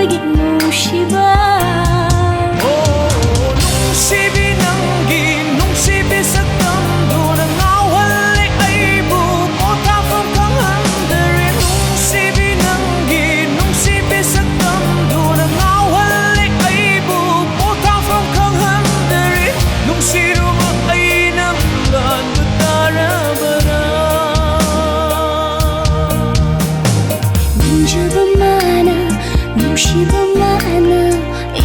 ꯊꯃꯣꯏꯒꯤ ꯅꯨꯡꯁꯤꯕ ꯅꯨꯡꯁꯤꯕꯤ ꯅꯪꯒꯤ ꯅꯨꯡꯁꯤꯕꯤ ꯁꯛꯇꯝꯗꯨꯅ ꯉꯥꯎꯍꯜꯂꯦ ꯑꯩꯕꯨ ꯄꯣꯊꯥꯐꯝ ꯈꯪꯍꯟꯗꯔꯦ ꯅꯨꯡꯁꯤꯕꯤ ꯅꯪꯒꯤ ꯅꯨꯡꯁꯤꯕꯤ ꯁꯛꯇꯝꯗꯨꯅ ꯉꯥꯎꯍꯜꯂꯦ ꯑꯩꯕꯨ ꯄꯣꯊꯥꯐꯝ ꯈꯪꯍꯟꯗꯔꯦ ꯅꯨꯡꯁꯤꯔꯨꯕ ꯑꯩꯅ ꯂꯥꯟꯕ ꯇꯥꯔꯕꯔꯥ ꯅꯤꯡꯖꯕ ꯃꯥꯅ ꯅꯨꯡꯁꯤꯕ ꯃꯥꯅ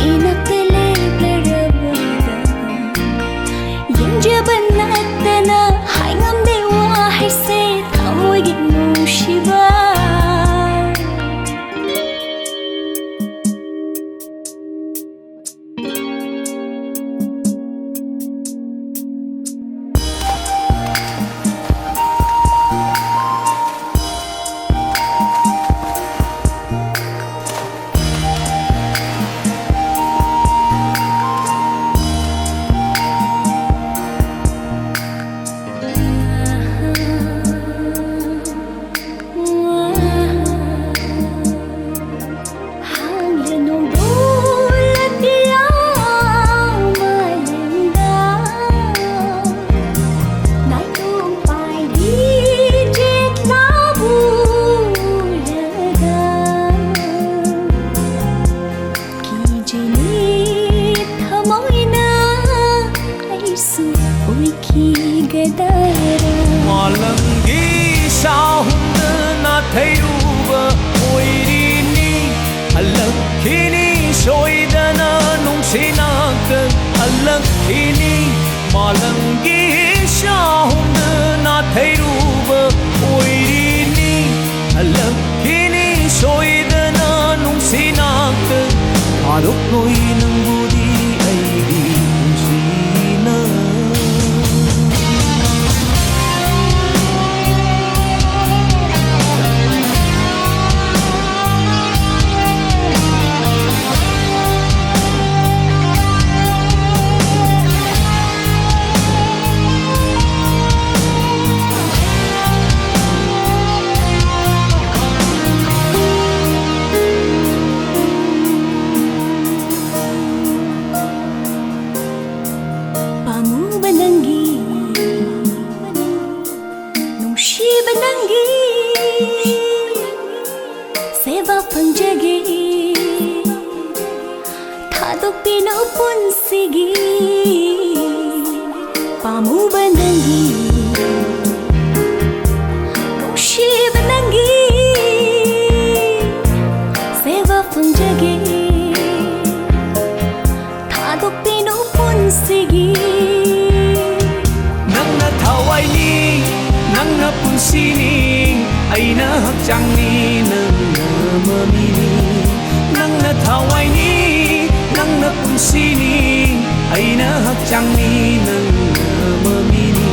ꯏꯅꯥꯛꯇ ꯂꯦꯞꯂꯔꯕꯗ ꯌꯦꯡꯖꯕ ꯅꯠꯇꯅ ꯍꯥꯏ ꯉꯝꯗꯦ ꯋꯥꯍꯩꯁꯦ ꯊꯃꯣꯏꯒꯤ ꯅꯨꯡꯁꯤꯕ Malangi sahumna thayuba oirini alakhini soidana nungsinaka alakhini Malangi sahumna thayuba oirini alakhini soidana nungsinaka arukoi nangbudi aigi nungsina Seva pangjagi Thadok pino punsigi Pamuba nangi Nungshiba nangi Seva pangjagi Thadok pino punsigi Nangna thawai ni Nangna punsini Aina hakjangni nangna mamini Nangna thawai ni Nangna punsini Aina hakjangni nangna mamini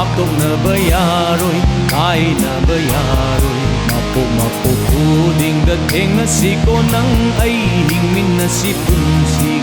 Aptokna bayaroi Aina bayaroi Mapok khuding da thengna si ko nang ai hingmin na si punsi